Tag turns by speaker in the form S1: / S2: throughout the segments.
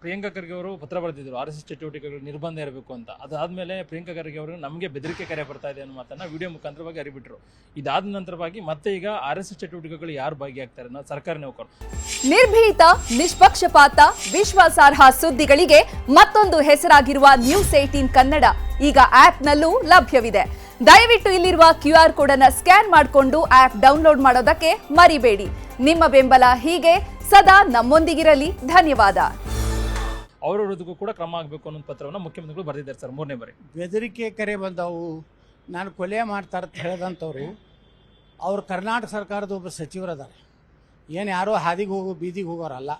S1: ಪ್ರಿಯಾಂಕಾ ಖರ್ಗೆ ಅವರು ಪತ್ರ ಬರೆದಿದ್ರು RSS ಚಟುವಟಿಕೆಗಳು ನಿರ್ಬಂಧ ಇರಬೇಕು ಅಂತ. ಅದಾದ್ಮೇಲೆ ಪ್ರಿಯಾಂಕಾ ಖರ್ಗೆ ಅವರು ನಮಗೆ ಬೆದರಿಕೆ ಕರೆ ಬರ್ತಾ ಇದೆ ಅನ್ನೋ ಮಾತನ್ನ ವಿಡಿಯೋ ಮುಖಾಂತರವಾಗಿ ಅರಿಬಿಟ್ರು. ಇದಾದ ನಂತರವಾಗಿ ಮತ್ತೆ ಈಗ RSS ಚಟುವಟಿಕೆಗಳು ಯಾರು ಭಾಗಿಯಾಗ್ತಾರೆ ಅನ್ನೋ ಸರ್ಕಾರಿ ನೌಕರರು.
S2: ನಿರ್ಭೀತ, ನಿಷ್ಪಕ್ಷಪಾತ, ವಿಶ್ವಾಸಾರ್ಹ ಸುದ್ದಿಗಳಿಗೆ ಮತ್ತೊಂದು ಹೆಸರಾಗಿರುವ ನ್ಯೂಸ್ 18 ಕನ್ನಡ ಈಗ ಆಪ್ನಲ್ಲೂ ಲಭ್ಯವಿದೆ. ದಯವಿಟ್ಟು ಇಲ್ಲಿರುವ QR ಕೋಡ್ ಅನ್ನು ಸ್ಕ್ಯಾನ್ ಮಾಡಿಕೊಂಡು ಆಪ್ ಡೌನ್ಲೋಡ್ ಮಾಡೋದಕ್ಕೆ ಮರಿಬೇಡಿ. ನಿಮ್ಮ ಬೆಂಬಲ ಹೀಗೆ ಸದಾ ನಮ್ಮೊಂದಿಗಿರಲಿ. ಧನ್ಯವಾದ.
S1: ಅವರ ವಿರುದ್ಧಕ್ಕೂ ಕೂಡ ಕ್ರಮ ಆಗಬೇಕು ಅನ್ನೋ ಪತ್ರವನ್ನು ಮುಖ್ಯಮಂತ್ರಿಗಳು ಬರೆದಿದ್ದಾರೆ ಸರ್. 3ನೇ ಬಾರಿ
S3: ಬೆದರಿಕೆ ಕರೆ ಬಂದವು, ನಾನು ಕೊಲೆ ಮಾಡ್ತಾರಂತ ಹೇಳಿದಂಥವ್ರು ಅವ್ರು ಕರ್ನಾಟಕ ಸರ್ಕಾರದ ಒಬ್ಬ ಸಚಿವರದಾರೆ. ಏನು ಯಾರೋ ಹಾದಿಗೆ ಹೋಗೋ ಬೀದಿಗೆ ಹೋಗೋರಲ್ಲ,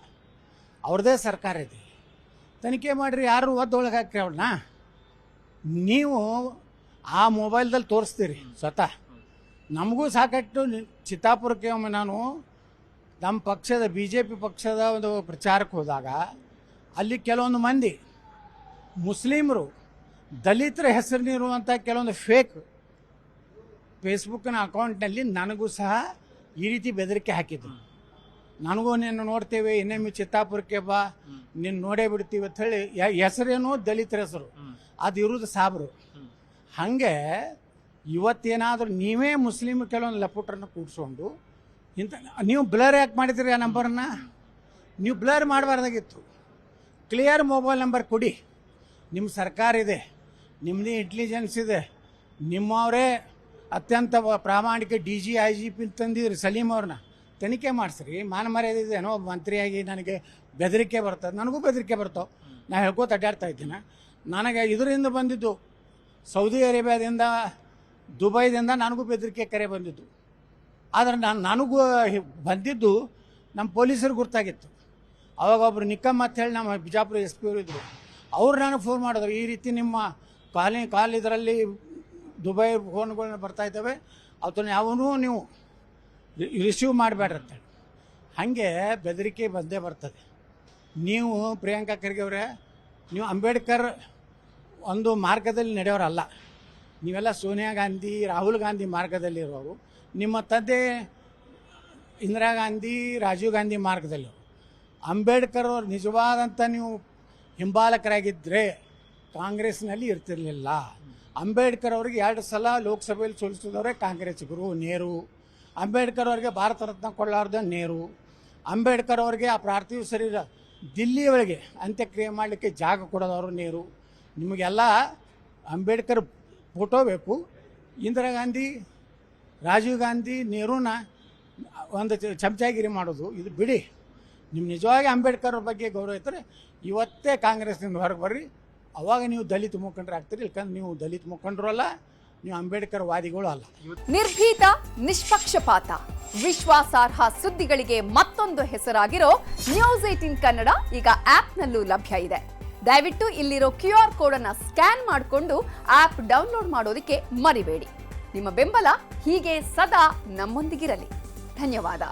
S3: ಅವ್ರದ್ದೇ ಸರ್ಕಾರ ಇದೆ. ತನಿಖೆ ಮಾಡಿರಿ, ಯಾರು ಒದ್ದೊಳಗೆ ಹಾಕ್ರಿ ಅವ್ರನ್ನ. ನೀವು ಆ ಮೊಬೈಲ್ದಲ್ಲಿ ತೋರಿಸ್ತೀರಿ ಸ್ವತಃ. ನಮಗೂ ಸಾಕಷ್ಟು ಚಿತ್ತಾಪುರಕ್ಕೆ ಒಮ್ಮೆ ನಾನು ನಮ್ಮ ಪಕ್ಷದ BJP ಪಕ್ಷದ ಒಂದು ಪ್ರಚಾರಕ್ಕೆ ಹೋದಾಗ ಅಲ್ಲಿ ಕೆಲವೊಂದು ಮಂದಿ ಮುಸ್ಲಿಮರು, ದಲಿತರ ಹೆಸರಿನಿರುವಂಥ ಕೆಲವೊಂದು ಫೇಕ್ ಫೇಸ್ಬುಕ್ನ ಅಕೌಂಟ್ನಲ್ಲಿ ನನಗೂ ಸಹ ಈ ರೀತಿ ಬೆದರಿಕೆ ಹಾಕಿದ್ರು. ನನಗೂ ನಿನ್ನ ನೋಡ್ತೇವೆ, ಇನ್ನೊಮ್ಮೆ ಚಿತ್ತಾಪುರಕ್ಕೆ ಬಾ, ನಿನ್ನ ನೋಡೇ ಬಿಡ್ತೀವಿ ಅಂತ ಹೇಳಿ. ಹೆಸರೇನು ದಲಿತರ ಹೆಸರು, ಅದು ಇರೋದು ಸಾಬ್ರು. ಹಾಗೆ ಇವತ್ತೇನಾದರೂ ನೀವೇ ಮುಸ್ಲಿಮ್ ಕೆಲವೊಂದು ಲಪುಟ್ರನ್ನ ಕೂಡಿಸ್ಕೊಂಡು ಇಂಥ ನೀವು ಬ್ಲರ್ ಯಾಕೆ ಮಾಡಿದ್ರಿ? ಆ ನಂಬರನ್ನ ನೀವು ಬ್ಲರ್ ಮಾಡಬಾರ್ದಾಗಿತ್ತು. ಕ್ಲಿಯರ್ ಮೊಬೈಲ್ ನಂಬರ್ ಕೊಡಿ. ನಿಮ್ಮ ಸರ್ಕಾರ ಇದೆ, ನಿಮ್ಮದೇ ಇಂಟೆಲಿಜೆನ್ಸ್ ಇದೆ, ನಿಮ್ಮವರೇ ಅತ್ಯಂತ ಪ್ರಾಮಾಣಿಕ DG IGP ತಂದಿದ್ರಿ ಸಲೀಮ್ ಅವ್ರನ್ನ. ತನಿಖೆ ಮಾಡಿಸ್ರಿ. ಮಾನ ಮರ್ಯಾದೆ ಇದೇನೋ ಮಂತ್ರಿಯಾಗಿ ನನಗೆ ಬೆದರಿಕೆ ಬರ್ತದೆ. ನನಗೂ ಬೆದರಿಕೆ ಬರ್ತಾವೆ. ನಾನು ಹೇಳ್ಕೋತ ಅಡ್ಡಾಡ್ತಾ ಇದ್ದೀನಿ. ನನಗೆ ಇದರಿಂದ ಬಂದಿದ್ದು ಸೌದಿ ಅರೇಬಿಯಾದಿಂದ, ದುಬೈದಿಂದ ನನಗೂ ಬೆದರಿಕೆ ಕರೆ ಬಂದಿದ್ದು. ಆದರೆ ನನಗೂ ಬಂದಿದ್ದು ನಮ್ಮ ಪೊಲೀಸರಿಗೆ ಗೊತ್ತಾಗಿತ್ತು. ಅವಾಗ ಒಬ್ಬರು ನಿಕ್ಕಮ್ ಅಂತ ಹೇಳಿ ನಮ್ಮ ಬಿಜಾಪುರ SP ಅವರು ಇದ್ದರು. ಅವ್ರು ನನಗೆ ಫೋನ್ ಮಾಡಿದ್ರು, ಈ ರೀತಿ ನಿಮ್ಮ ಕಾಲ್ ಇದರಲ್ಲಿ ದುಬೈ ಫೋನ್ಗಳನ್ನ ಬರ್ತಾಯಿದ್ದಾವೆ, ಅದನ್ನು ಯಾವನೂ ನೀವು ರಿಸೀವ್ ಮಾಡಬೇಡ್ರಂತೇಳಿ. ಹಾಗೆ ಬೆದರಿಕೆ ಬಂದೇ ಬರ್ತದೆ. ನೀವು ಪ್ರಿಯಾಂಕಾ ಖರ್ಗೆ ಅವರೇ, ನೀವು ಅಂಬೇಡ್ಕರ್ ಒಂದು ಮಾರ್ಗದಲ್ಲಿ ನಡೆಯೋರಲ್ಲ. ನೀವೆಲ್ಲ ಸೋನಿಯಾ ಗಾಂಧಿ, ರಾಹುಲ್ ಗಾಂಧಿ ಮಾರ್ಗದಲ್ಲಿರೋರು. ನಿಮ್ಮ ತಂದೆ ಇಂದಿರಾ ಗಾಂಧಿ, ರಾಜೀವ್ ಗಾಂಧಿ ಮಾರ್ಗದಲ್ಲಿ. ಅಂಬೇಡ್ಕರ್ ಅವರು ನಿಜವಾದಂಥ ನೀವು ಹಿಂಬಾಲಕರಾಗಿದ್ದರೆ ಕಾಂಗ್ರೆಸ್ನಲ್ಲಿ ಇರ್ತಿರಲಿಲ್ಲ. ಅಂಬೇಡ್ಕರ್ ಅವರಿಗೆ 2 ಸಲ ಲೋಕಸಭೆಯಲ್ಲಿ ಸೋಲಿಸಿದವರೇ ಕಾಂಗ್ರೆಸ್ಸಿಗರು. ನೆಹರು ಅಂಬೇಡ್ಕರ್ ಅವರಿಗೆ ಭಾರತ ರತ್ನ ಕೊಳ್ಳಾರ್ದ ನೆಹರು. ಅಂಬೇಡ್ಕರ್ ಅವರಿಗೆ ಆ ಪಾರ್ಥಿವ ಶರೀರ ದಿಲ್ಲಿಯವರೆಗೆ ಅಂತ್ಯಕ್ರಿಯೆ ಮಾಡಲಿಕ್ಕೆ ಜಾಗ ಕೊಡೋದವರು ನೆಹರು. ನಿಮಗೆಲ್ಲ ಅಂಬೇಡ್ಕರ್ ಫೋಟೋ ಬೇಕು. ಇಂದಿರಾ ಗಾಂಧಿ, ರಾಜೀವ್ ಗಾಂಧಿ, ನೆಹರೂನ ಒಂದು ಚಮಚಾಗಿರಿ ಮಾಡೋದು ಇದು ಬಿಡಿ. ನಿಮ್ಮ ನಿಜವಾಗಿ ಅಂಬೇಡ್ಕರ್ ಬಗ್ಗೆ ಗೌರವ ಇದ್ದರೆ ಇವತ್ತೇ ಕಾಂಗ್ರೆಸ್ನಿಂದ ಹೊರಗೆ ಬರ್ರಿ. ಅವಾಗ ನೀವು ದಲಿತ ಮುಖಂಡರಾಗ್ತೀರಿ. ಇಲ್ಕಂದ್ರೆ ನೀವು ದಲಿತ ಮುಖಂಡರು ಅಲ್ಲ, ನೀವು ಅಂಬೇಡ್ಕರ್ ವಾದಿಗಳು ಅಲ್ಲ.
S2: ನಿರ್ಭೀತ, ನಿಷ್ಪಕ್ಷಪಾತ, ವಿಶ್ವಾಸಾರ್ಹ ಸುದ್ದಿಗಳಿಗೆ ಮತ್ತೊಂದು ಹೆಸರಾಗಿರೋ ನ್ಯೂಸ್ 18 ಕನ್ನಡ ಈಗ ಆಪ್ನಲ್ಲೂ ಲಭ್ಯ ಇದೆ. ದಯವಿಟ್ಟು ಇಲ್ಲಿರೋ QR ಕೋಡ್ ಅನ್ನು ಸ್ಕ್ಯಾನ್ ಮಾಡಿಕೊಂಡು ಆಪ್ ಡೌನ್ಲೋಡ್ ಮಾಡೋದಕ್ಕೆ ಮರಿಬೇಡಿ. ನಿಮ್ಮ ಬೆಂಬಲ ಹೀಗೆ ಸದಾ ನಮ್ಮೊಂದಿಗಿರಲಿ. ಧನ್ಯವಾದ.